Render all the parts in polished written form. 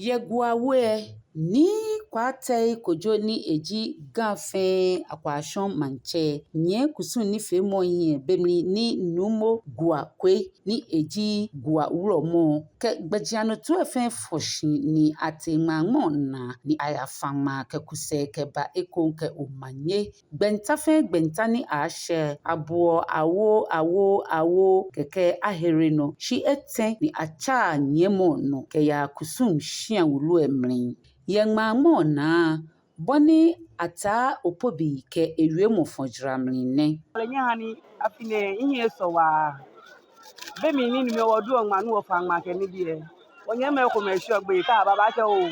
Yeguawe ni kwate kojo ni eji gafe akwashon manche nye kusun ni femo yin bemri ni numo guakwe ni eji gua uromo ke gbejiano tu efen foshi ni atemamo na ni ayafama ke kuse ke ba eko ke umanye gbenta ni ashe abuo awo keke ahereno shi eten ni acha nyemo no ke ya kusum shia wulu emrin yengmamo na boni ata opobi ke ewiemu fonjramrine lenya hani afine ihe so wa be mi ni mi odu onmanu ofan ke ni die onye me ko me shi ogbe ka baba ke o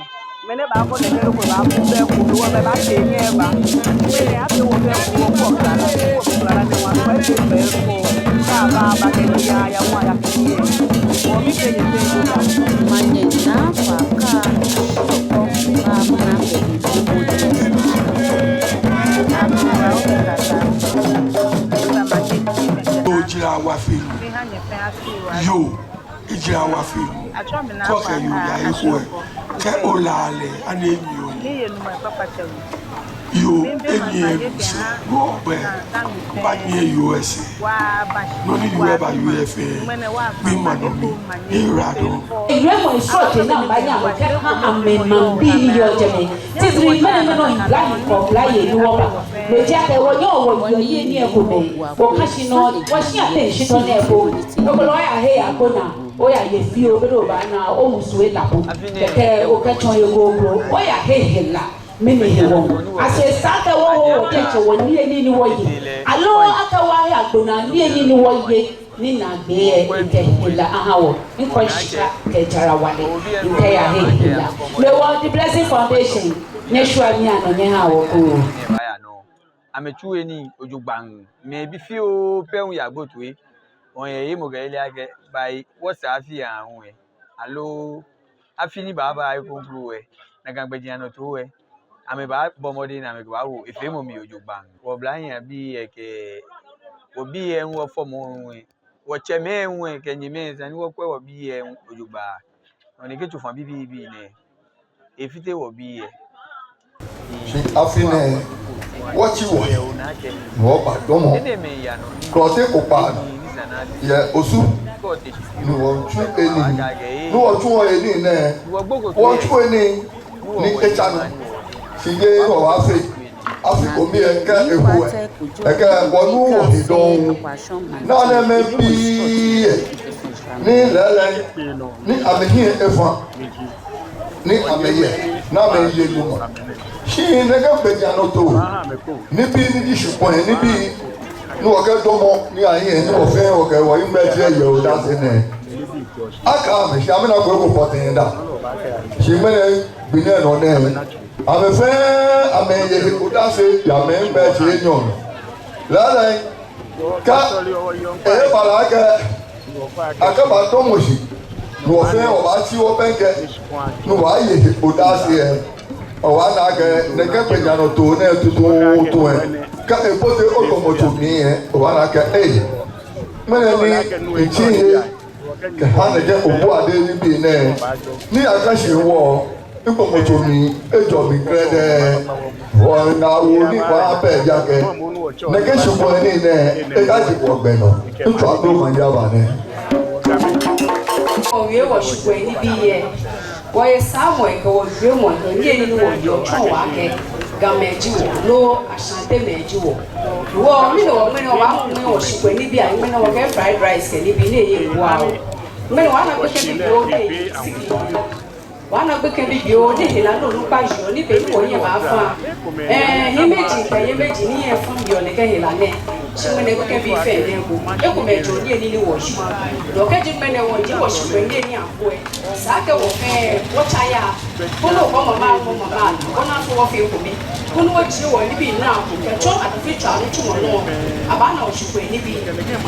me ne ba ko le ke ko ba ku be ku lo be ba ke ni e ba me ya te wo be ku la ne wa ba ke be ko ka ba ke ni ya wa ya ke ni o mi ke ni se ko manye na fa ka Yo, ijira wa fi. Ko ke yo ya iko e. Ke o la le ani mi o. Yo, eni go be. Ba ni US. No ni you ever UFA. Mi ma no mi. Irado. Remo isote na mbanya ke ha amema bi yo jeme. Tizri mena no ibrahim ko blaye ni wo ba. Lo je ke wo yo wo ye ni e ko be. Wo kashi no wo shi ate shi to na e ko. No ko lo ya he ya ko na. O ya ye fi o be do ba na o musu e la ko. Ke o ke chon ye go bro. O ya he la. Mimi hewo ase saka wo keche wo ni wo ye alo aka wa ya gbona ni wo ye ni na gbe ke hila ahawo nko shika ke jara wale nke ya hila me wo the Blessing Foundation ne shwa mi anonye ha wo ko no amechuwe ni ojugban me bi fi o peun ya gbotwe won ye mo ga ile age bai wo sa fi ahun e alo afini baba ai konklu e na kan gbeji ano to e ame ba bomodi na me ba wo efemo mi ojugban wo blayan bi eke obi en wo fomo wo cheme enwe ke nyime zani wo kwe wo bi en ojugba oni ke tufan bibi ne efite wo bi e afine wachi wo ba domo krote ko pa ye osu ni wo chu eni ni wo chu eni ne wo chu eni ni echanu sige o wa fe afiko mi eke ehu eke wonu odidon na na me bi ni lele ni amehin efan ni ameye na me ye lu shi nega beja no to ni bi ni di shupon ni bi ni wo ke domo ni ayin ni wo fe wo ke wo yin be je ye o da se ne aka me sha me na ko potin da shi me ne bi ne no ne ame fe ame ye ko da se ya me be je nyon la la ka e bala ke aka ba to mo shi no fe o ba ti o benke no wa ye o da se e o wa na ke ne ke pe jano to ne to e ka e pote o ko mo to ni e o wa na ke e mene ni chi ke ha ne ke o bu ade ni bi ne ni aka shi wo ipo mo to mi ejo mi krede wo na wo ni kwa pe ja ke ne ke shu bo ni ne e ka ji wo gbe no nto ado ma ja ba ne o ye wo shukwe ni bi ye wo ye Samuel ko wo ye mo ni wo yo chon wa ke gameji wo lo asante meji wo mi no wa mi wo shukwe ni bi ai mi no wo ke fried rice ke ni bi ne ye wo a mi no wa na ko ke bi o de wana gbeke bi o de hela no lu pa jo ni be ni wo ye ma fa ye meji ni ye fun bi o ne ke hela ne se me ne ko ke bi fe ne ko e ko me jo ni wo shi do ke ji me ne wo ji wo shi pe ni apo e sa ke wo fe wo cha ya ko no ko mama ko na so wo fe ko mi ko no ji wo ni bi na ko ke cho at fi cha ni chu mo no aba na wo shi pe ni bi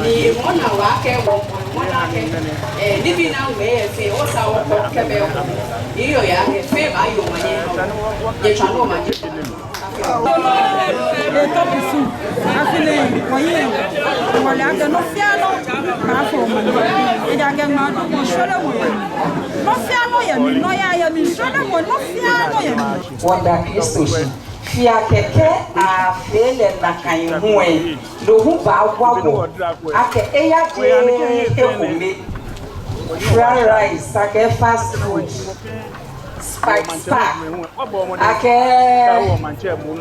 ni mo na wa ke wo mo na ke ni bi na we e fe o sa wo ko ke be iyo ya fe ba yo manye ye chano manye Wanda Kristo fia keke a fele na kan ho e do hu ba wago ake eya je ehome fried rice ake fast food spike ake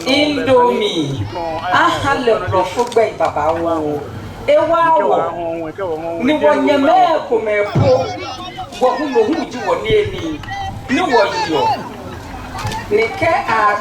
indomie ahale profugbe baba wo ewa wo ni wonyeme ko mepo wo hu no hu ji wo ni eni ni wo yo ni ke a